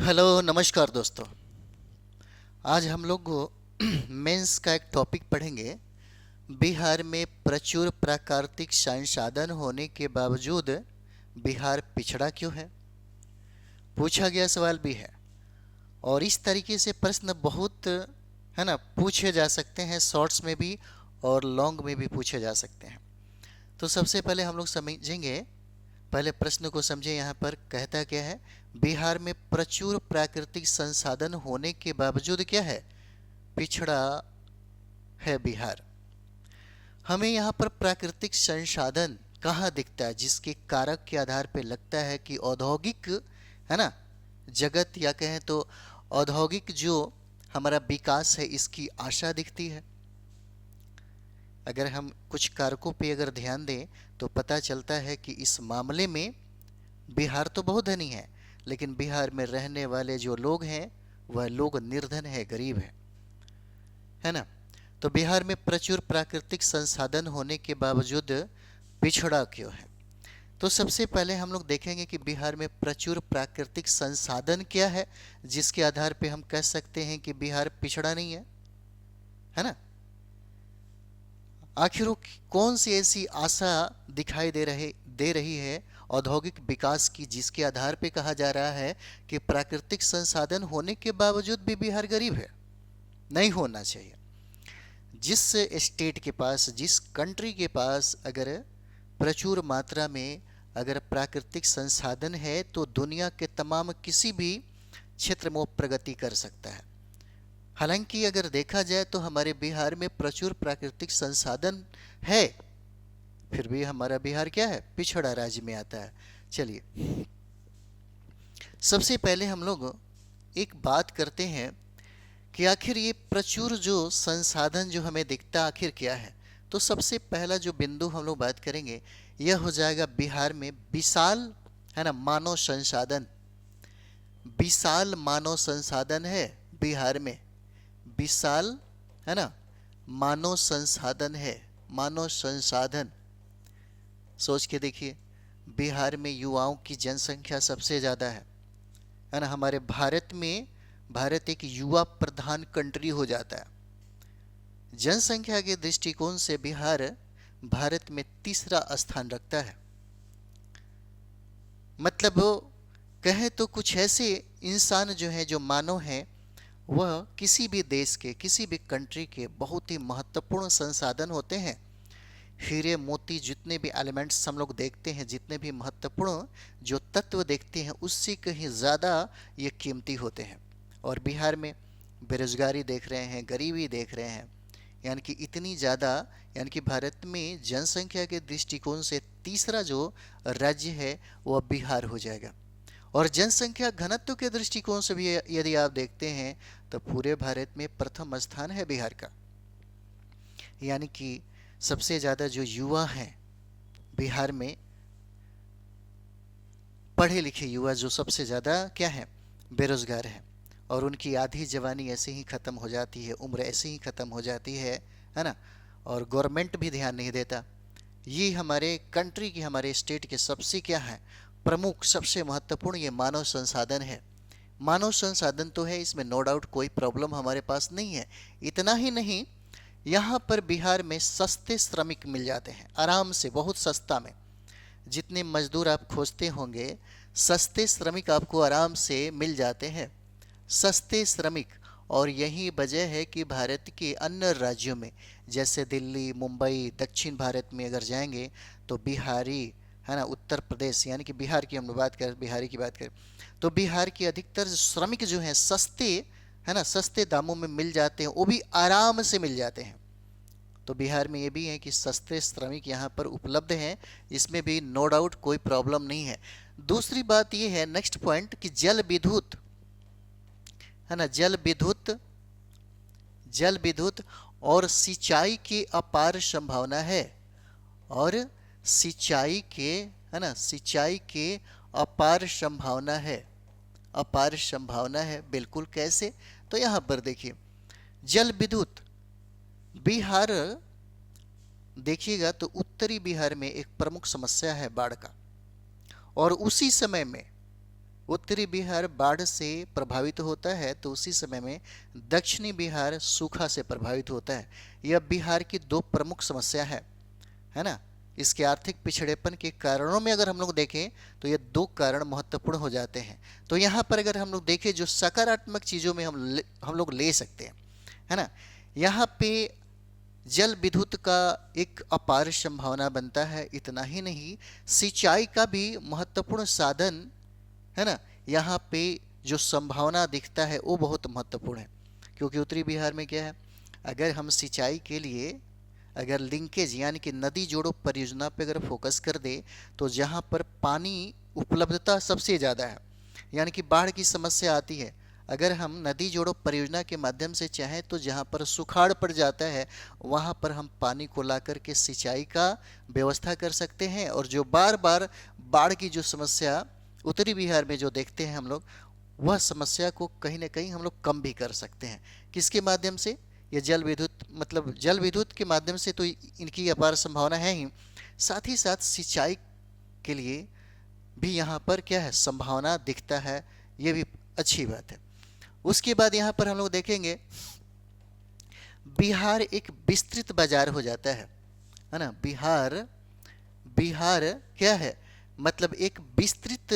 Hello नमस्कार दोस्तों। आज हम लोग मेंस का एक टॉपिक पढ़ेंगे। बिहार में प्रचुर प्राकृतिक संसाधन होने के बावजूद बिहार पिछड़ा क्यों है, पूछा गया सवाल भी है। और इस तरीके से प्रश्न बहुत है ना पूछे जा सकते हैं, शॉर्ट्स में भी और लॉन्ग में भी पूछे जा सकते हैं। तो सबसे पहले हम लोग समझेंगे, पहले प्रश्न को समझे। यहाँ पर कहता क्या है, बिहार में प्रचुर प्राकृतिक संसाधन होने के बावजूद क्या है, पिछड़ा है बिहार। हमें यहाँ पर प्राकृतिक संसाधन कहाँ दिखता है, जिसके कारक के आधार पर लगता है कि औद्योगिक है ना जगत, या कहें तो औद्योगिक जो हमारा विकास है इसकी आशा दिखती है। अगर हम कुछ कारकों पे अगर ध्यान दें तो पता चलता है कि इस मामले में बिहार तो बहुत धनी है, लेकिन बिहार में रहने वाले जो लोग हैं वह लोग निर्धन है, गरीब है ना। तो बिहार में प्रचुर प्राकृतिक संसाधन होने के बावजूद पिछड़ा क्यों है। तो सबसे पहले हम लोग देखेंगे कि बिहार में प्रचुर प्राकृतिक संसाधन क्या है, जिसके आधार पे हम कह सकते हैं कि बिहार पिछड़ा नहीं है ना। आखिर वो कौन सी ऐसी आशा दिखाई दे रही है औद्योगिक विकास की, जिसके आधार पे कहा जा रहा है कि प्राकृतिक संसाधन होने के बावजूद भी बिहार गरीब है। नहीं होना चाहिए। जिस स्टेट के पास, जिस कंट्री के पास अगर प्रचुर मात्रा में अगर प्राकृतिक संसाधन है तो दुनिया के तमाम किसी भी क्षेत्र में वो प्रगति कर सकता है। हालांकि अगर देखा जाए तो हमारे बिहार में प्रचुर प्राकृतिक संसाधन है, फिर भी हमारा बिहार क्या है, पिछड़ा राज्य में आता है। चलिए सबसे पहले हम लोग एक बात करते हैं कि आखिर ये प्रचुर जो संसाधन जो हमें दिखता आखिर क्या है। तो सबसे पहला जो बिंदु हम लोग बात करेंगे यह हो जाएगा, बिहार में विशाल है ना मानव संसाधन। विशाल मानव संसाधन है बिहार में, विशाल है ना मानव संसाधन है। मानव संसाधन सोच के देखिए, बिहार में युवाओं की जनसंख्या सबसे ज़्यादा है ना। हमारे भारत में, भारत एक युवा प्रधान कंट्री हो जाता है। जनसंख्या के दृष्टिकोण से बिहार भारत में तीसरा स्थान रखता है। मतलब वो कहें तो कुछ ऐसे इंसान जो हैं, जो मानव हैं, वह किसी भी देश के, किसी भी कंट्री के बहुत ही महत्वपूर्ण संसाधन होते हैं। हीरे मोती जितने भी एलिमेंट्स हम लोग देखते हैं, जितने भी महत्वपूर्ण जो तत्व देखते हैं, उससे कहीं ज़्यादा ये कीमती होते हैं। और बिहार में बेरोजगारी देख रहे हैं, गरीबी देख रहे हैं, यानी कि इतनी ज़्यादा, यानी कि भारत में जनसंख्या के दृष्टिकोण से तीसरा जो राज्य है वह बिहार हो जाएगा। और जनसंख्या घनत्व के दृष्टिकोण से भी यदि आप देखते हैं तो पूरे भारत में प्रथम स्थान है बिहार का। यानी कि सबसे ज़्यादा जो युवा हैं बिहार में, पढ़े लिखे युवा जो सबसे ज़्यादा क्या है, बेरोजगार हैं। और उनकी आधी जवानी ऐसे ही ख़त्म हो जाती है, उम्र ऐसे ही ख़त्म हो जाती है ना। और गवर्नमेंट भी ध्यान नहीं देता। ये हमारे कंट्री की, हमारे स्टेट के सबसे क्या है, प्रमुख, सबसे महत्वपूर्ण ये मानव संसाधन है। मानव संसाधन तो है, इसमें नो डाउट, कोई प्रॉब्लम हमारे पास नहीं है। इतना ही नहीं, यहाँ पर बिहार में सस्ते श्रमिक मिल जाते हैं आराम से, बहुत सस्ता में। जितने मजदूर आप खोजते होंगे, सस्ते श्रमिक आपको आराम से मिल जाते हैं, सस्ते श्रमिक। और यही वजह है कि भारत के अन्य राज्यों में, जैसे दिल्ली, मुंबई, दक्षिण भारत में अगर जाएंगे तो बिहारी है ना, उत्तर प्रदेश, यानी कि बिहार की हम बात करें, बिहारी की बात करें तो बिहार के अधिकतर श्रमिक जो हैं सस्ते है ना, सस्ते दामों में मिल जाते हैं, वो भी आराम से मिल जाते हैं। तो बिहार में ये भी है कि सस्ते श्रमिक यहाँ पर उपलब्ध हैं, इसमें भी नो डाउट कोई प्रॉब्लम नहीं है। दूसरी बात ये है, नेक्स्ट पॉइंट, कि जल विद्युत है ना, जल विद्युत और सिंचाई की अपार संभावना है। और सिंचाई के है ना, सिंचाई के अपार संभावना है, अपार संभावना है। बिल्कुल कैसे, तो यहाँ पर देखिए, जल विद्युत बिहार देखिएगा तो उत्तरी बिहार में एक प्रमुख समस्या है बाढ़ का। और उसी समय में उत्तरी बिहार बाढ़ से प्रभावित होता है तो उसी समय में दक्षिणी बिहार सूखा से प्रभावित होता है। यह बिहार की दो प्रमुख समस्या है ना। इसके आर्थिक पिछड़ेपन के कारणों में अगर हम लोग देखें तो ये दो कारण महत्वपूर्ण हो जाते हैं। तो यहाँ पर अगर हम लोग देखें जो सकारात्मक चीज़ों में हम लोग ले सकते हैं, है ना। यहाँ पे जल विद्युत का एक अपार संभावना बनता है। इतना ही नहीं, सिंचाई का भी महत्वपूर्ण साधन, है ना, यहाँ पे जो संभावना दिखता है वो बहुत महत्वपूर्ण है। क्योंकि उत्तरी बिहार में क्या है, अगर हम सिंचाई के लिए अगर लिंकेज यानी कि नदी जोड़ो परियोजना पे अगर फोकस कर दे तो जहाँ पर पानी उपलब्धता सबसे ज़्यादा है, यानी कि बाढ़ की समस्या आती है, अगर हम नदी जोड़ो परियोजना के माध्यम से चाहें तो जहाँ पर सुखाड़ पड़ जाता है वहाँ पर हम पानी को ला कर के सिंचाई का व्यवस्था कर सकते हैं। और जो बार बार बाढ़ की जो समस्या उत्तरी बिहार में जो देखते हैं हम लोग, वह समस्या को कहीं ना कहीं हम लोग कम भी कर सकते हैं। किसके माध्यम से? ये जल विद्युत, मतलब जल विद्युत के माध्यम से तो इनकी अपार संभावना है ही, साथ ही साथ सिंचाई के लिए भी यहाँ पर क्या है, संभावना दिखता है। ये भी अच्छी बात है। उसके बाद यहाँ पर हम लोग देखेंगे बिहार एक विस्तृत बाजार हो जाता है ना। बिहार बिहार क्या है, मतलब एक विस्तृत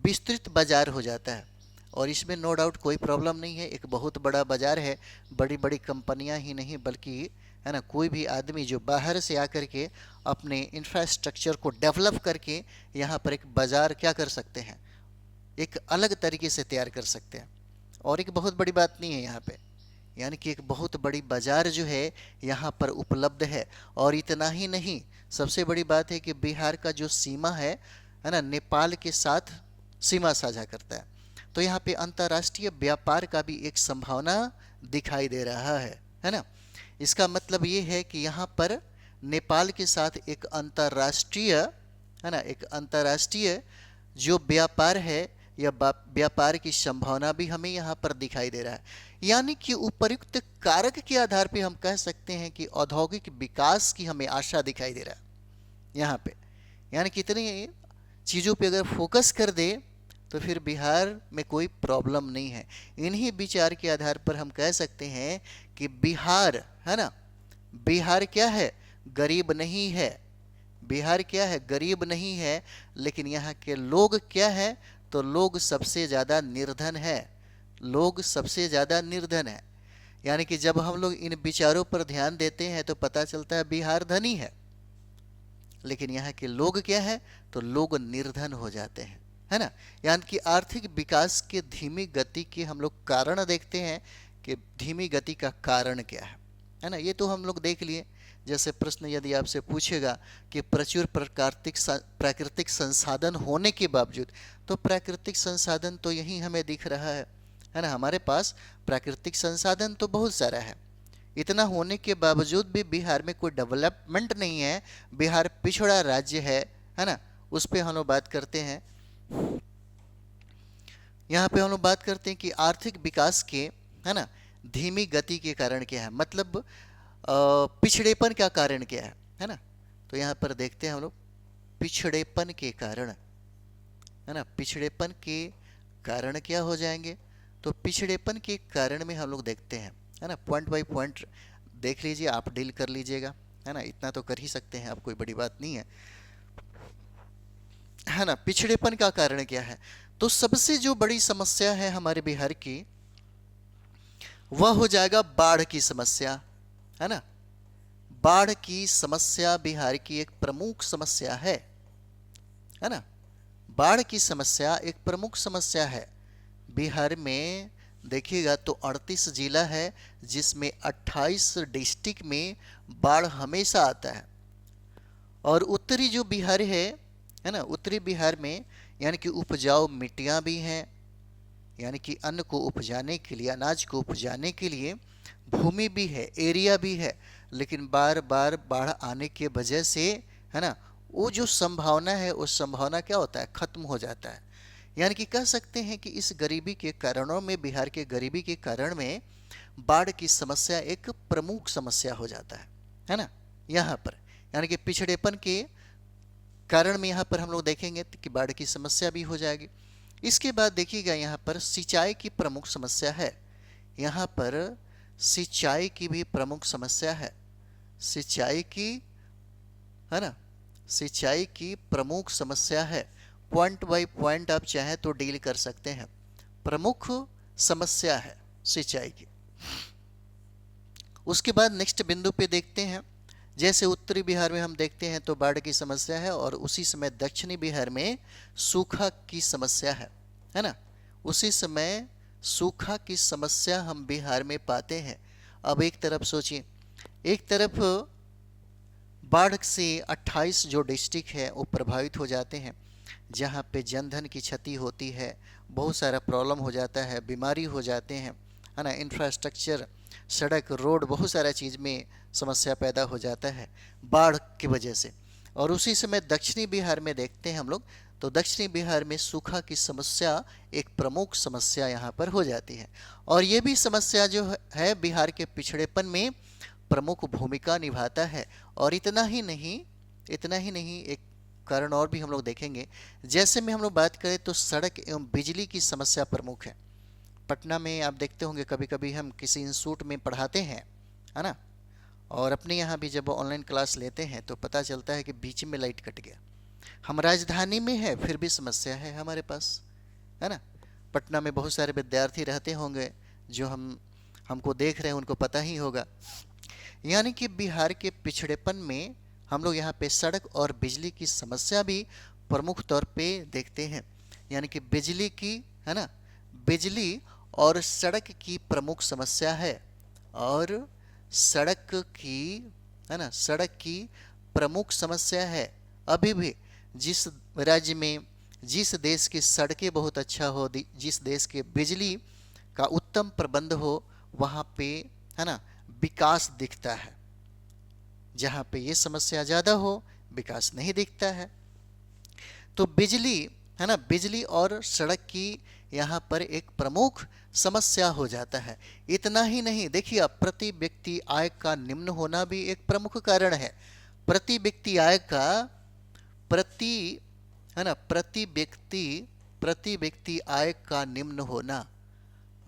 विस्तृत बाजार हो जाता है। और इसमें नो डाउट कोई प्रॉब्लम नहीं है, एक बहुत बड़ा बाजार है। बड़ी बड़ी कंपनियां ही नहीं बल्कि, है ना, कोई भी आदमी जो बाहर से आकर के अपने इंफ्रास्ट्रक्चर को डेवलप करके यहाँ पर एक बाज़ार क्या कर सकते हैं, एक अलग तरीके से तैयार कर सकते हैं। और एक बहुत बड़ी बात नहीं है यहाँ पे, यानी कि एक बहुत बड़ी बाज़ार जो है यहाँ पर उपलब्ध है। और इतना ही नहीं, सबसे बड़ी बात है कि बिहार का जो सीमा है ना, नेपाल के साथ सीमा साझा करता है। तो यहाँ पे अंतर्राष्ट्रीय व्यापार का भी एक संभावना दिखाई दे रहा है ना। इसका मतलब ये है कि यहाँ पर नेपाल के साथ एक अंतर्राष्ट्रीय, है ना, एक अंतर्राष्ट्रीय जो व्यापार है या व्यापार की संभावना भी हमें यहाँ पर दिखाई दे रहा है। यानी कि उपर्युक्त कारक के आधार पे हम कह सकते हैं कि औद्योगिक विकास की हमें आशा दिखाई दे रहा है यहाँ पे। यानी कितनी चीज़ों पे अगर फोकस कर दे तो फिर बिहार में कोई प्रॉब्लम नहीं है। इन्हीं विचार के आधार पर हम कह सकते हैं कि बिहार, है ना, बिहार क्या है, गरीब नहीं है। बिहार क्या है, गरीब नहीं है, लेकिन यहाँ के लोग क्या है, तो लोग सबसे ज़्यादा निर्धन है। लोग सबसे ज़्यादा निर्धन है। यानी कि जब हम लोग इन विचारों पर ध्यान देते हैं तो पता चलता है बिहार धनी है, लेकिन यहाँ के लोग क्या है, तो लोग निर्धन हो जाते हैं, है ना। यानी कि आर्थिक विकास के धीमी गति के हम लोग कारण देखते हैं कि धीमी गति का कारण क्या है ना। ये तो हम लोग देख लिए। जैसे प्रश्न यदि आपसे पूछेगा कि प्रचुर प्राकृतिक संसाधन होने के बावजूद, तो प्राकृतिक संसाधन तो यही हमें दिख रहा है ना। हमारे पास प्राकृतिक संसाधन तो बहुत सारा है, इतना होने के बावजूद भी बिहार में कोई डेवलपमेंट नहीं है। बिहार पिछड़ा राज्य है ना। उस पर हम लोग बात करते हैं। यहाँ पे हम लोग बात करते हैं कि आर्थिक विकास के, है ना, धीमी गति के कारण क्या है, मतलब पिछड़ेपन का कारण क्या है ना। तो यहाँ पर देखते हैं हम लोग पिछड़ेपन के कारण, है ना, पिछड़ेपन के कारण क्या हो जाएंगे। तो पिछड़ेपन के कारण में हम लोग देखते हैं, है ना, पॉइंट बाय पॉइंट देख लीजिए, आप डील कर लीजिएगा, है ना, इतना तो कर ही सकते हैं, अब कोई बड़ी बात नहीं है ना। पिछड़ेपन का कारण क्या है, तो सबसे जो बड़ी समस्या है हमारे बिहार की, वह हो जाएगा बाढ़ की समस्या, है ना। बाढ़ की समस्या बिहार की एक प्रमुख समस्या है ना। बाढ़ की समस्या एक प्रमुख समस्या है बिहार में। देखिएगा तो 38 जिला है जिसमें 28 डिस्ट्रिक्ट में बाढ़ हमेशा आता है। और उत्तरी जो बिहार है ना, उत्तरी बिहार में यानी कि उपजाऊ मिट्टियाँ भी हैं, यानी कि अन्न को उपजाने के लिए, अनाज को उपजाने के लिए भूमि भी है, एरिया भी है, लेकिन बार बार बाढ़ आने के वजह से, है ना, वो जो संभावना है, उस संभावना क्या होता है, खत्म हो जाता है। यानी कि कह सकते हैं कि इस गरीबी के कारणों में, बिहार के गरीबी के कारण में बाढ़ की समस्या एक प्रमुख समस्या हो जाता है ना यहाँ पर। यानी कि पिछड़ेपन के कारण में यहाँ पर हम लोग देखेंगे कि बाढ़ की समस्या भी हो जाएगी। इसके बाद देखिएगा यहाँ पर सिंचाई की प्रमुख समस्या है। यहाँ पर सिंचाई की भी प्रमुख समस्या है। सिंचाई की, है ना, सिंचाई की प्रमुख समस्या है। पॉइंट बाय पॉइंट आप चाहें तो डील कर सकते हैं। प्रमुख समस्या है सिंचाई की। उसके बाद नेक्स्ट बिंदु पे देखते हैं, जैसे उत्तरी बिहार में हम देखते हैं तो बाढ़ की समस्या है, और उसी समय दक्षिणी बिहार में सूखा की समस्या है ना। उसी समय सूखा की समस्या हम बिहार में पाते हैं। अब एक तरफ सोचिए, एक तरफ बाढ़ से 28 जो डिस्ट्रिक्ट है वो प्रभावित हो जाते हैं, जहाँ पे जनधन की क्षति होती है, बहुत सारा प्रॉब्लम हो जाता है, बीमारी हो जाते हैं, है ना, इंफ्रास्ट्रक्चर, सड़क, रोड, बहुत सारा चीज़ में समस्या पैदा हो जाता है बाढ़ की वजह से। और उसी समय दक्षिणी बिहार में देखते हैं हम लोग, तो दक्षिणी बिहार में सूखा की समस्या एक प्रमुख समस्या यहाँ पर हो जाती है। और ये भी समस्या जो है बिहार के पिछड़ेपन में प्रमुख भूमिका निभाता है। और इतना ही नहीं, एक कारण और भी हम लोग देखेंगे। जैसे में हम लोग बात करें तो सड़क एवं बिजली की समस्या प्रमुख है। पटना में आप देखते होंगे कभी कभी हम किसी इंस्टीट्यूट में पढ़ाते हैं, है ना, और अपने यहाँ भी जब ऑनलाइन क्लास लेते हैं तो पता चलता है कि बीच में लाइट कट गया। हम राजधानी में है फिर भी समस्या है हमारे पास, है ना। पटना में बहुत सारे विद्यार्थी रहते होंगे जो हमको देख रहे हैं, उनको पता ही होगा। यानी कि बिहार के पिछड़ेपन में हम लोग यहाँ पे सड़क और बिजली की समस्या भी प्रमुख तौर पे देखते हैं। यानी कि बिजली की, है ना, बिजली और सड़क की प्रमुख समस्या है। और सड़क की, है ना, सड़क की प्रमुख समस्या है। अभी भी जिस राज्य में, जिस देश की सड़कें बहुत अच्छा हो, जिस देश के बिजली का उत्तम प्रबंध हो, वहाँ पे, है ना, विकास दिखता है। जहाँ पे ये समस्या ज़्यादा हो, विकास नहीं दिखता है। तो बिजली, है ना, बिजली और सड़क की यहाँ पर एक प्रमुख समस्या हो जाता है। इतना ही नहीं, देखिए अब प्रति व्यक्ति आय का निम्न होना भी एक प्रमुख कारण है। प्रति व्यक्ति आय का, प्रति, है ना, प्रति व्यक्ति आय का निम्न होना,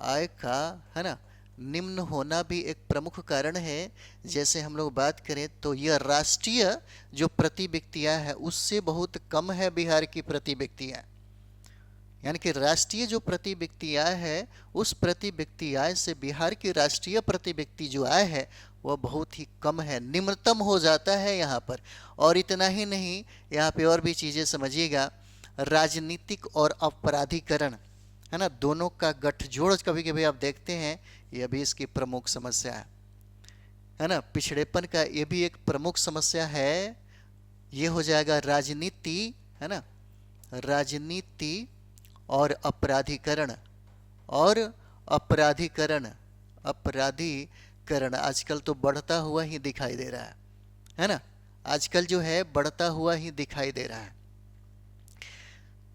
आय का, है ना, निम्न होना भी एक प्रमुख कारण है। जैसे हम लोग बात करें तो यह राष्ट्रीय जो प्रति व्यक्ति आय है उससे बहुत कम है बिहार की प्रति व्यक्ति आय। यानी कि राष्ट्रीय जो प्रति व्यक्ति आय है, उस प्रति व्यक्ति आय से बिहार की राष्ट्रीय प्रति व्यक्ति जो आय है वह बहुत ही कम है, निम्नतम हो जाता है यहाँ पर। और इतना ही नहीं, यहाँ पे और भी चीज़ें समझिएगा। राजनीतिक और अपराधीकरण, है ना, दोनों का गठजोड़ कभी कभी आप देखते हैं, यह भी इसकी प्रमुख समस्या है ना। पिछड़ेपन का ये भी एक प्रमुख समस्या है। ये हो जाएगा राजनीति, है ना, राजनीति और अपराधीकरण। और अपराधीकरण आजकल तो बढ़ता हुआ ही दिखाई दे रहा है ना, आजकल जो है बढ़ता हुआ ही दिखाई दे रहा है।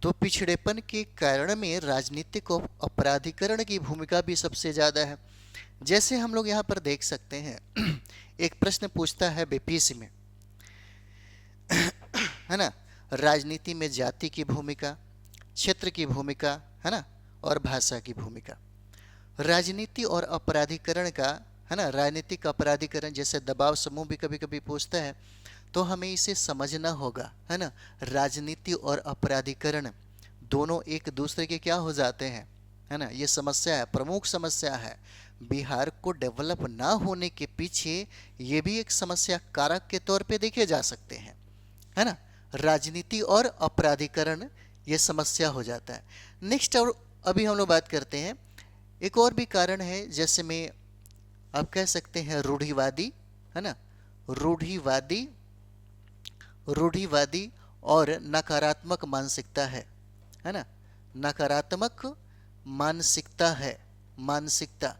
तो पिछड़ेपन के कारण में राजनीतिक और अपराधीकरण की भूमिका भी सबसे ज़्यादा है। जैसे हम लोग यहाँ पर देख सकते हैं, एक प्रश्न पूछता है बीपीएससी में, है ना, राजनीति में जाति की भूमिका, क्षेत्र की भूमिका, है ना, और भाषा की भूमिका। राजनीति और अपराधीकरण का, है ना, राजनीतिक अपराधीकरण जैसे दबाव समूह भी कभी कभी पूछता है, तो हमें इसे समझना होगा, है ना। राजनीति और अपराधीकरण दोनों एक दूसरे के क्या हो जाते हैं, है ना। ये समस्या है, प्रमुख समस्या है। बिहार को डेवलप ना होने के पीछे ये भी एक समस्या कारक के तौर पे देखे जा सकते हैं, है ना। राजनीति और अपराधीकरण ये समस्या हो जाता है। नेक्स्ट, और अभी हम लोग बात करते हैं, एक और भी कारण है, जैसे में आप कह सकते हैं रूढ़िवादी, है ना, रूढ़िवादी और नकारात्मक मानसिकता है ना, नकारात्मक मानसिकता।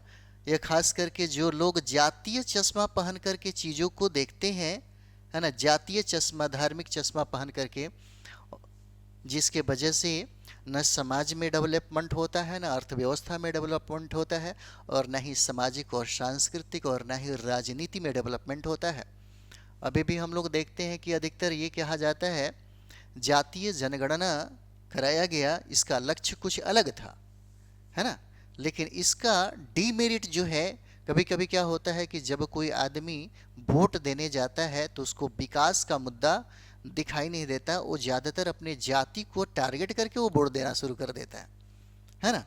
यह खास करके जो लोग जातीय चश्मा पहन करके चीज़ों को देखते हैं, है ना, जातीय चश्मा, धार्मिक चश्मा पहन करके, जिसके वजह से न समाज में डेवलपमेंट होता है, न अर्थव्यवस्था में डेवलपमेंट होता है, और न ही सामाजिक और सांस्कृतिक और न ही राजनीति में डेवलपमेंट होता है। अभी भी हम लोग देखते हैं कि अधिकतर ये कहा जाता है, जातीय जनगणना कराया गया इसका लक्ष्य कुछ अलग था, है ना। लेकिन इसका डीमेरिट जो है, कभी कभी क्या होता है कि जब कोई आदमी वोट देने जाता है तो उसको विकास का मुद्दा दिखाई नहीं देता, वो ज़्यादातर अपने जाति को टारगेट करके वो वोट देना शुरू कर देता है ना।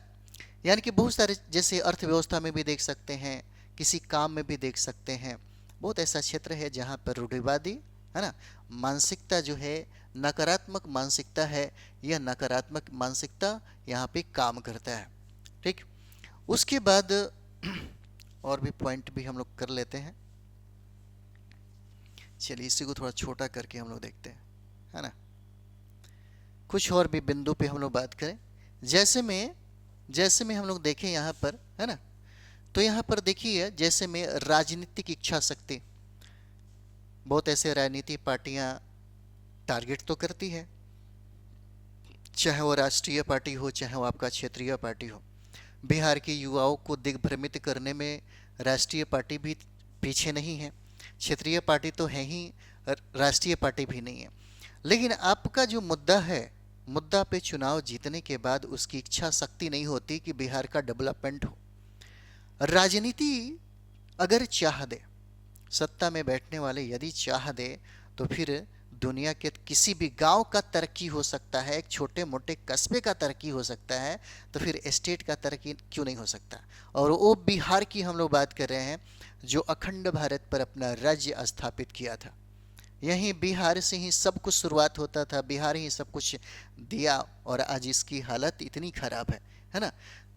यानी कि बहुत सारे, जैसे अर्थव्यवस्था में भी देख सकते हैं, किसी काम में भी देख सकते हैं, बहुत ऐसा क्षेत्र है जहाँ पर रूढ़िवादी, है ना, मानसिकता जो है, नकारात्मक मानसिकता है, यह नकारात्मक मानसिकता यहाँ पे काम करता है। ठीक, उसके बाद और भी पॉइंट भी हम लोग कर लेते हैं। चलिए इसी को थोड़ा छोटा करके हम लोग देखते हैं, है ना। कुछ और भी बिंदु पे हम लोग बात करें, जैसे में हम लोग देखें यहाँ पर, है ना, तो यहाँ पर देखिए जैसे में राजनीतिक इच्छा शक्ति, बहुत ऐसे राजनीतिक पार्टियाँ टारगेट तो करती है, चाहे वो राष्ट्रीय पार्टी हो, चाहे वो आपका क्षेत्रीय पार्टी हो। बिहार के युवाओं को दिग्भ्रमित करने में राष्ट्रीय पार्टी भी पीछे नहीं है, क्षेत्रीय पार्टी तो है ही, राष्ट्रीय पार्टी भी नहीं है। लेकिन आपका जो मुद्दा है, मुद्दा पे चुनाव जीतने के बाद उसकी इच्छा शक्ति नहीं होती कि बिहार का डेवलपमेंट हो। राजनीति अगर चाह दे, सत्ता में बैठने वाले यदि चाह दे, तो फिर दुनिया के किसी भी गांव का तरक्की हो सकता है, एक छोटे मोटे कस्बे का तरक्की हो सकता है, तो फिर स्टेट का तरक्की क्यों नहीं हो सकता। और वो बिहार की हम लोग बात कर रहे हैं, जो अखंड भारत पर अपना राज्य स्थापित किया था। यहीं बिहार से ही सब कुछ शुरुआत होता था, बिहार ही सब कुछ दिया, और आज इसकी हालत इतनी खराब है ना।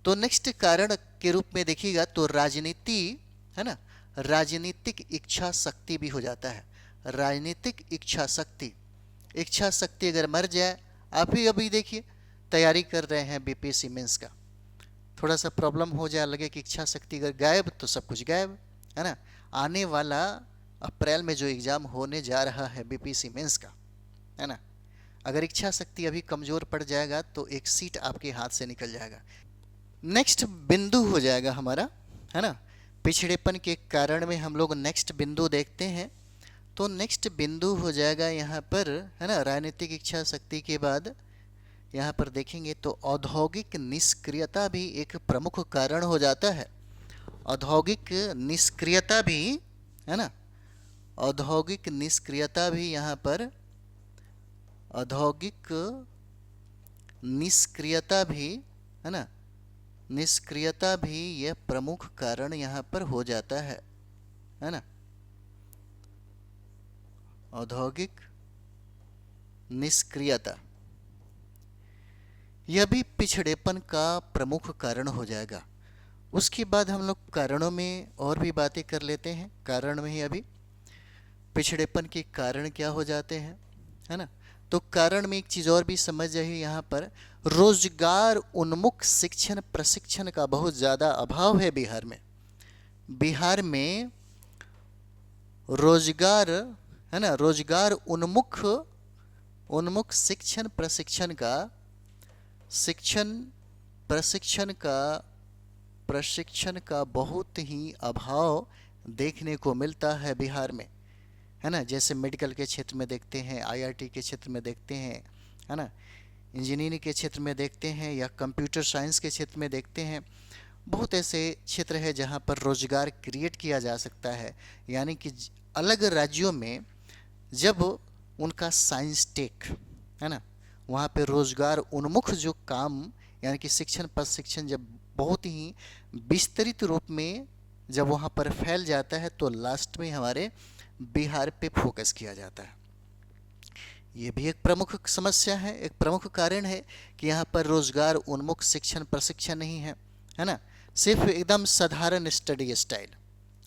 तो नेक्स्ट कारण के रूप में देखिएगा तो राजनीति, है ना, राजनीतिक इच्छा शक्ति भी हो जाता है। राजनीतिक इच्छा शक्ति अगर मर जाए, आप ही अभी देखिए तैयारी कर रहे हैं बीपीएससी मेंस का, थोड़ा सा प्रॉब्लम हो जाए, लगे कि इच्छा शक्ति अगर गायब तो सब कुछ गायब, है ना। आने वाला अप्रैल में जो एग्ज़ाम होने जा रहा है बीपीएससी मेंस का, है ना, अगर इच्छा शक्ति अभी कमज़ोर पड़ जाएगा तो एक सीट आपके हाथ से निकल जाएगा। नेक्स्ट बिंदु हो जाएगा हमारा, है ना, पिछड़ेपन के कारण में हम लोग नेक्स्ट बिंदु देखते हैं। तो नेक्स्ट बिंदु हो जाएगा यहाँ पर, है ना, राजनीतिक इच्छा शक्ति के बाद यहाँ पर देखेंगे तो औद्योगिक निष्क्रियता भी एक प्रमुख कारण हो जाता है। औद्योगिक निष्क्रियता भी, है ना, औद्योगिक निष्क्रियता भी यहाँ पर, औद्योगिक निष्क्रियता भी, है ना, निष्क्रियता भी यह प्रमुख कारण यहाँ पर हो जाता है ना। औद्योगिक निष्क्रियता यह भी पिछड़ेपन का प्रमुख कारण हो जाएगा। उसके बाद हम लोग कारणों में और भी बातें कर लेते हैं। कारण में ही अभी पिछड़ेपन के कारण क्या हो जाते हैं, है ना। तो कारण में एक चीज़ और भी समझ जाइए, यहाँ पर रोजगार उन्मुख शिक्षण प्रशिक्षण का बहुत ज़्यादा अभाव है बिहार में। बिहार में रोजगार, है ना, रोजगार उन्मुख शिक्षण प्रशिक्षण का बहुत ही अभाव देखने को मिलता है बिहार में, है ना। जैसे मेडिकल के क्षेत्र में देखते हैं, आईआईटी के क्षेत्र में देखते हैं, है ना, इंजीनियरिंग के क्षेत्र में देखते हैं, या कंप्यूटर साइंस के क्षेत्र में देखते हैं। बहुत ऐसे क्षेत्र है जहाँ पर रोजगार क्रिएट किया जा सकता है। यानी कि अलग राज्यों में जब उनका साइंस टेक, है ना, वहाँ पे रोजगार उन्मुख जो काम, यानी कि शिक्षण प्रशिक्षण जब बहुत ही विस्तृत रूप में जब वहाँ पर फैल जाता है, तो लास्ट में हमारे बिहार पे फोकस किया जाता है। ये भी एक प्रमुख समस्या है, एक प्रमुख कारण है कि यहाँ पर रोजगार उन्मुख शिक्षण प्रशिक्षण नहीं है ना। सिर्फ एकदम साधारण स्टडी स्टाइल,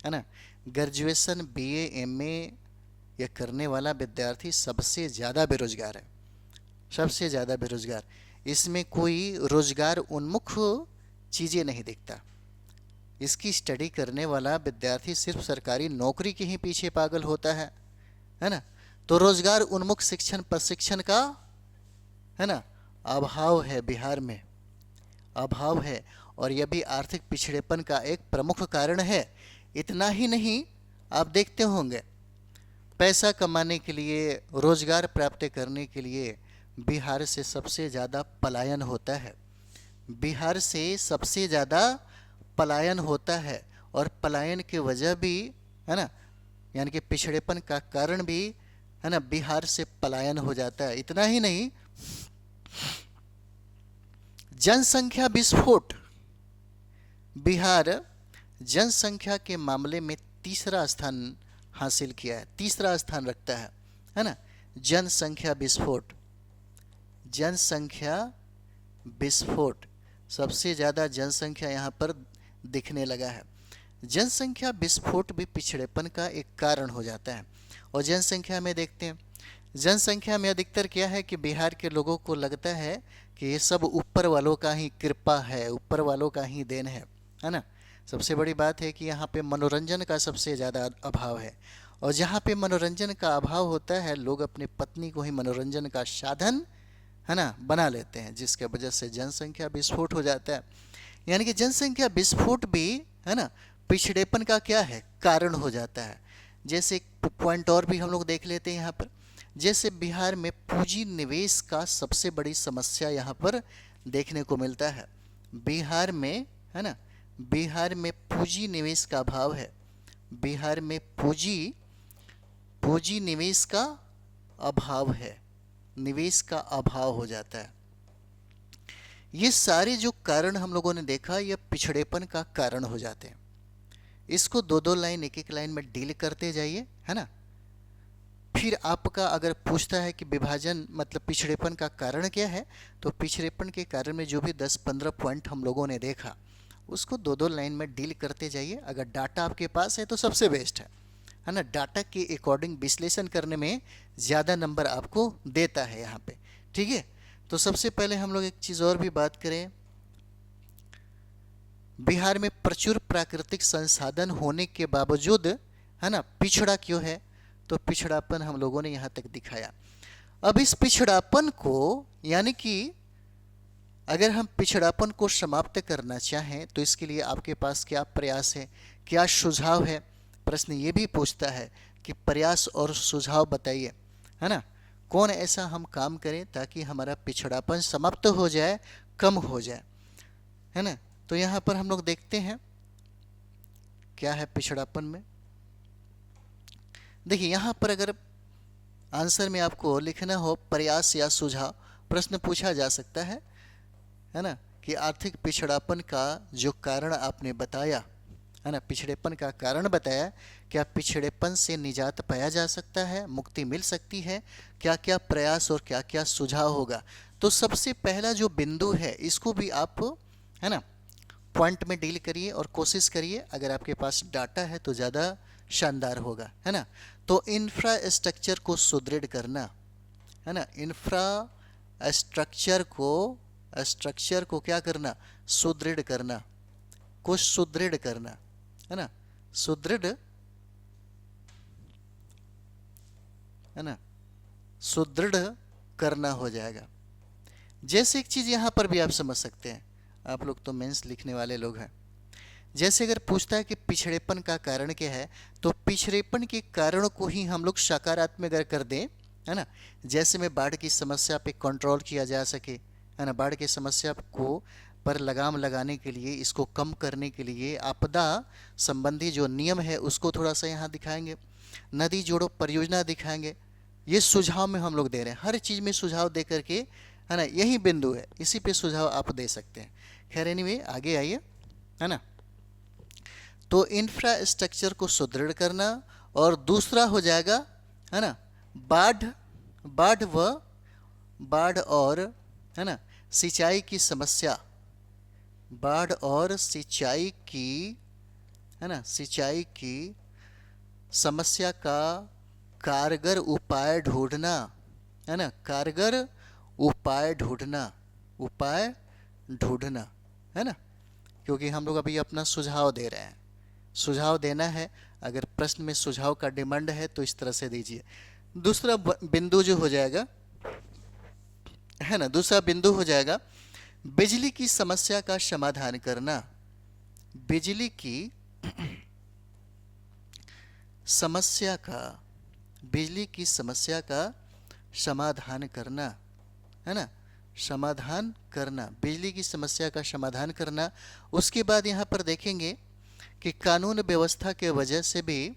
है ना, ग्रेजुएशन बीए एमए यह करने वाला विद्यार्थी सबसे ज़्यादा बेरोजगार है, सबसे ज़्यादा बेरोजगार। इसमें कोई रोजगार उन्मुख चीज़ें नहीं दिखता। इसकी स्टडी करने वाला विद्यार्थी सिर्फ सरकारी नौकरी के ही पीछे पागल होता है ना। तो रोजगार उन्मुख शिक्षण प्रशिक्षण का, है ना, अभाव है बिहार में, अभाव है। और यह भी आर्थिक पिछड़ेपन का एक प्रमुख कारण है। इतना ही नहीं, आप देखते होंगे पैसा कमाने के लिए, रोजगार प्राप्त करने के लिए बिहार से सबसे ज़्यादा पलायन होता है। बिहार से सबसे ज़्यादा पलायन होता है, और पलायन की वजह भी, है ना, यानी कि पिछड़ेपन का कारण भी, है ना, बिहार से पलायन हो जाता है। इतना ही नहीं, जनसंख्या विस्फोट, बिहार जनसंख्या के मामले में तीसरा स्थान हासिल किया है, तीसरा स्थान रखता है ना। जनसंख्या विस्फोट, जनसंख्या विस्फोट, सबसे ज़्यादा जनसंख्या यहाँ पर दिखने लगा है। जनसंख्या विस्फोट भी पिछड़ेपन का एक कारण हो जाता है। और जनसंख्या में देखते हैं, जनसंख्या में अधिकतर क्या है कि बिहार के लोगों को लगता है कि ये सब ऊपर वालों का ही कृपा है, ऊपर वालों का ही देन है ना। सबसे बड़ी बात है कि यहाँ पे मनोरंजन का सबसे ज़्यादा अभाव है, और जहाँ पे मनोरंजन का अभाव होता है, लोग अपनी पत्नी को ही मनोरंजन का साधन, है ना, बना लेते हैं, जिसके वजह से जनसंख्या विस्फोट हो जाता है। यानी कि जनसंख्या विस्फोट भी, है ना, पिछड़ेपन का क्या है, कारण हो जाता है। जैसे पॉइंट और भी हम लोग देख लेते हैं यहाँ पर, जैसे बिहार में पूंजी निवेश का सबसे बड़ी समस्या यहाँ पर देखने को मिलता है। बिहार में, है ना, बिहार में पूंजी निवेश का अभाव है। बिहार में पूंजी पूंजी निवेश का अभाव है, निवेश का अभाव हो जाता है। ये सारे जो कारण हम लोगों ने देखा, ये पिछड़ेपन का कारण हो जाते हैं। इसको दो दो लाइन, एक एक लाइन में डील करते जाइए, है ना। फिर आपका अगर पूछता है कि विभाजन मतलब पिछड़ेपन का कारण क्या है, तो पिछड़ेपन के कारण में जो भी 10-15 पॉइंट हम लोगों ने देखा, उसको दो दो लाइन में डील करते जाइए। अगर डाटा आपके पास है तो सबसे बेस्ट है ना। डाटा के अकॉर्डिंग विश्लेषण करने में ज़्यादा नंबर आपको देता है यहाँ पे, ठीक है। तो सबसे पहले हम लोग एक चीज़ और भी बात करें, बिहार में प्रचुर प्राकृतिक संसाधन होने के बावजूद, है ना, पिछड़ा क्यों है, तो पिछड़ापन हम लोगों ने यहाँ तक दिखाया। अब इस पिछड़ापन को, यानी कि अगर हम पिछड़ापन को समाप्त करना चाहें तो इसके लिए आपके पास क्या प्रयास है, क्या सुझाव है। प्रश्न ये भी पूछता है कि प्रयास और सुझाव बताइए, है ना। कौन ऐसा हम काम करें ताकि हमारा पिछड़ापन समाप्त हो जाए, कम हो जाए, है ना। तो यहाँ पर हम लोग देखते हैं क्या है पिछड़ापन में। देखिए यहाँ पर अगर आंसर में आपको लिखना हो प्रयास या सुझाव, प्रश्न पूछा जा सकता है ना, कि आर्थिक पिछड़ापन का जो कारण आपने बताया, है ना, पिछड़ेपन का कारण बताया, क्या पिछड़ेपन से निजात पाया जा सकता है, मुक्ति मिल सकती है, क्या क्या प्रयास और क्या क्या सुझाव होगा। तो सबसे पहला जो बिंदु है, इसको भी आप, है ना, पॉइंट में डील करिए और कोशिश करिए। अगर आपके पास डाटा है तो ज़्यादा शानदार होगा, है ना। तो इंफ्रास्ट्रक्चर को सुदृढ़ करना, है ना, स्ट्रक्चर को क्या करना, सुदृढ़ करना, को सुदृढ़ करना, है ना, सुदृढ़, है ना, सुदृढ़ करना हो जाएगा। जैसे एक चीज़ यहाँ पर भी आप समझ सकते हैं, आप लोग तो मेंस लिखने वाले लोग हैं। जैसे अगर पूछता है कि पिछड़ेपन का कारण क्या है, तो पिछड़ेपन के कारण को ही हम लोग सकारात्मक अगर कर दें, है ना, जैसे में बाढ़ की समस्या पे कंट्रोल किया जा सके, है ना, बाढ़ की समस्या को पर लगाम लगाने के लिए, इसको कम करने के लिए आपदा संबंधी जो नियम है उसको थोड़ा सा यहाँ दिखाएंगे, नदी जोड़ो परियोजना दिखाएंगे। ये सुझाव में हम लोग दे रहे हैं, हर चीज़ में सुझाव दे करके, है ना, यही बिंदु है, इसी पे सुझाव आप दे सकते हैं। खैर एनीवे आगे आइए, है ना। तो इंफ्रास्ट्रक्चर को सुदृढ़ करना, और दूसरा हो जाएगा, है ना, बाढ़ बाढ़ व बाढ़ और, है ना, सिंचाई की समस्या, बाढ़ और सिंचाई की, है ना, सिंचाई की समस्या का कारगर उपाय ढूंढना, है ना, कारगर उपाय ढूंढना, उपाय ढूंढना, है ना। क्योंकि हम लोग अभी अपना सुझाव दे रहे हैं, सुझाव देना है। अगर प्रश्न में सुझाव का डिमांड है तो इस तरह से दीजिए। दूसरा बिंदु जो हो जाएगा, है ना, दूसरा बिंदु हो जाएगा बिजली की समस्या का समाधान करना, बिजली की समस्या का, बिजली की समस्या का समाधान करना, है ना, समाधान करना, बिजली की समस्या का समाधान करना। उसके बाद यहाँ पर देखेंगे कि कानून व्यवस्था के वजह से भी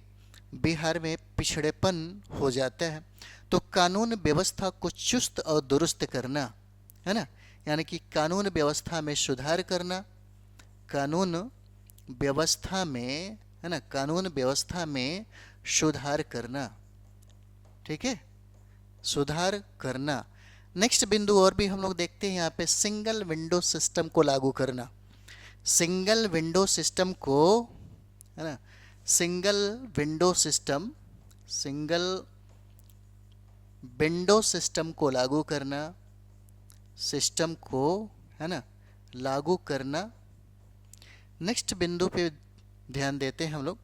बिहार में पिछड़ेपन हो जाता है। तो कानून व्यवस्था को चुस्त और दुरुस्त करना, है ना, यानी कि कानून व्यवस्था में सुधार करना, कानून व्यवस्था में, है ना, कानून व्यवस्था में सुधार करना, ठीक है, सुधार करना। नेक्स्ट बिंदु और भी हम लोग देखते हैं यहाँ पे, सिंगल विंडो सिस्टम को लागू करना। सिंगल विंडो सिस्टम को, है ना, single window system, single window system को लागू करना, सिस्टम को, है ना, लागू करना। नेक्स्ट बिंदु पे ध्यान देते हैं हम लोग,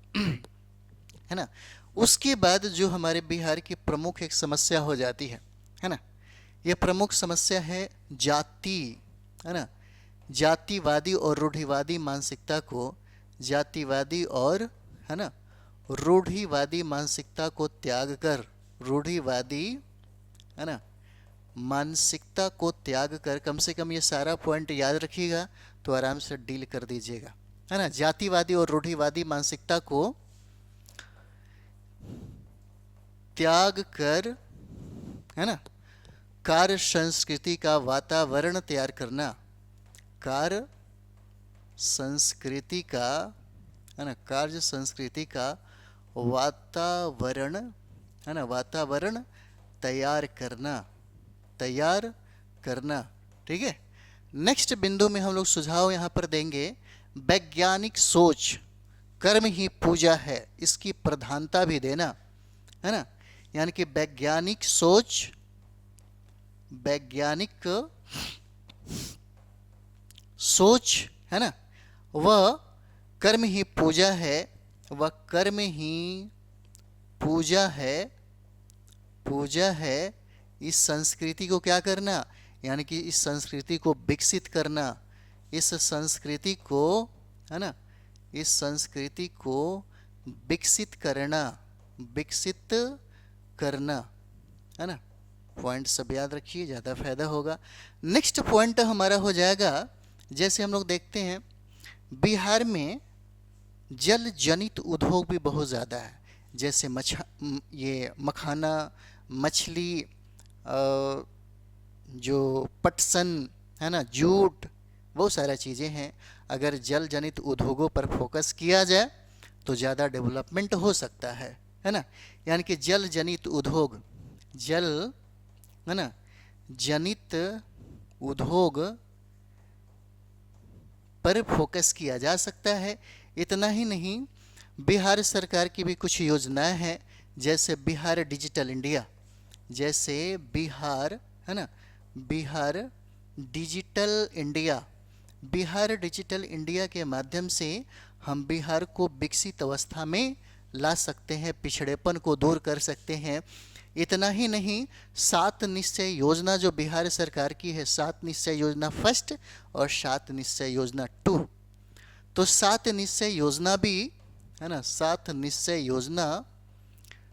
है ना। उसके बाद जो हमारे बिहार की प्रमुख एक समस्या हो जाती है ना, यह प्रमुख समस्या है जाति, है ना, जातिवादी और रूढ़िवादी मानसिकता को, जातिवादी और, है ना, रूढ़िवादी मानसिकता को त्याग कर, रूढ़िवादी, है ना, मानसिकता को त्याग कर, कम से कम ये सारा पॉइंट याद रखिएगा तो आराम से डील कर दीजिएगा, है ना। जातिवादी और रूढ़िवादी मानसिकता को त्याग कर, है ना, कार्य संस्कृति का वातावरण तैयार करना, कार्य संस्कृति का, है ना, कार्य संस्कृति का वातावरण, है ना, वातावरण तैयार करना, तैयार करना, ठीक है। नेक्स्ट बिंदु में हम लोग सुझाव यहाँ पर देंगे, वैज्ञानिक सोच कर्म ही पूजा है, इसकी प्रधानता भी देना, है ना, यानी कि वैज्ञानिक सोच, वैज्ञानिक सोच, है ना, वह कर्म ही पूजा है, वह कर्म ही पूजा है, पूजा है। इस संस्कृति को क्या करना, यानी कि इस संस्कृति को विकसित करना, इस संस्कृति को, है ना, इस संस्कृति को विकसित करना, विकसित करना, है ना। पॉइंट सब याद रखिए, ज़्यादा फायदा होगा। नेक्स्ट पॉइंट हमारा हो जाएगा, जैसे हम लोग देखते हैं बिहार में जल जनित उद्योग भी बहुत ज़्यादा है, जैसे ये मखाना, मछली, जो पटसन, है ना, जूट, बहुत सारा चीज़ें हैं। अगर जल जनित उद्योगों पर फोकस किया जाए तो ज़्यादा डेवलपमेंट हो सकता है ना। यानी कि जल जनित उद्योग, जल, है ना, जनित उद्योग पर फोकस किया जा सकता है। इतना ही नहीं, बिहार सरकार की भी कुछ योजनाएं हैं, जैसे बिहार डिजिटल इंडिया, जैसे बिहार, है ना, Bihar digital India, Bihar digital India के माध्यम से हम बिहार को विकसित अवस्था में ला सकते हैं, पिछड़ेपन को दूर कर सकते हैं। इतना ही नहीं, 7 निश्चय योजना जो बिहार सरकार की है, 7 निश्चय योजना फर्स्ट और 7 निश्चय योजना 2, तो 7 निश्चय योजना भी, है ना, 7 निश्चय योजना,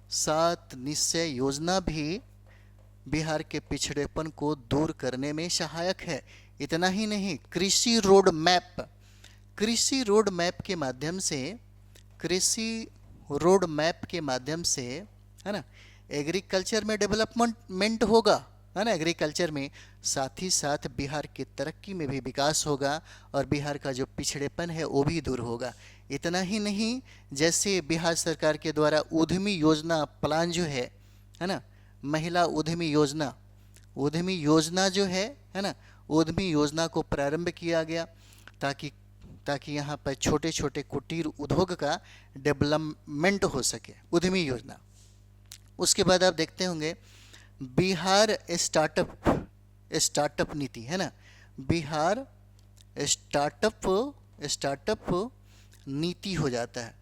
7 निश्चय योजना भी बिहार के पिछड़ेपन को दूर करने में सहायक है। इतना ही नहीं, कृषि रोड मैप, कृषि रोड मैप के माध्यम से, कृषि रोड मैप के माध्यम से, है ना, एग्रीकल्चर में डेवलपमेंट होगा, है ना, एग्रीकल्चर में, साथ ही साथ बिहार की तरक्की में भी विकास होगा और बिहार का जो पिछड़ेपन है वो भी दूर होगा। इतना ही नहीं, जैसे बिहार सरकार के द्वारा उद्यमी योजना प्लान जो है ना, महिला उद्यमी योजना, उद्यमी योजना जो है ना, उद्यमी योजना को प्रारंभ किया गया ताकि यहाँ पर छोटे छोटे कुटीर उद्योग का डेवलपमेंट हो सके, उद्यमी योजना। उसके बाद आप देखते होंगे बिहार स्टार्टअप नीति, है ना, बिहार स्टार्टअप नीति हो जाता है।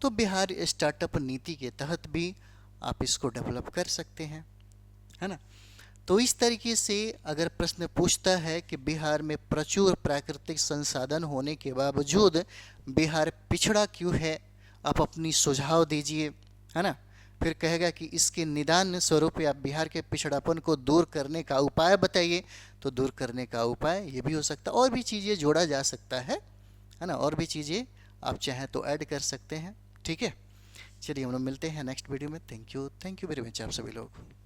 तो बिहार स्टार्टअप नीति के तहत भी आप इसको डेवलप कर सकते हैं, है ना। तो इस तरीके से अगर प्रश्न पूछता है कि बिहार में प्रचुर प्राकृतिक संसाधन होने के बावजूद बिहार पिछड़ा क्यों है, आप अपनी सुझाव दीजिए, है ना, फिर कहेगा कि इसके निदान स्वरूप या बिहार के पिछड़ापन को दूर करने का उपाय बताइए, तो दूर करने का उपाय ये भी हो सकता है। और भी चीज़ें जोड़ा जा सकता है ना, और भी चीज़ें आप चाहें तो ऐड कर सकते हैं। ठीक है, चलिए हम लोग मिलते हैं नेक्स्ट वीडियो में। थैंक यू वेरी मच आप सभी लोग।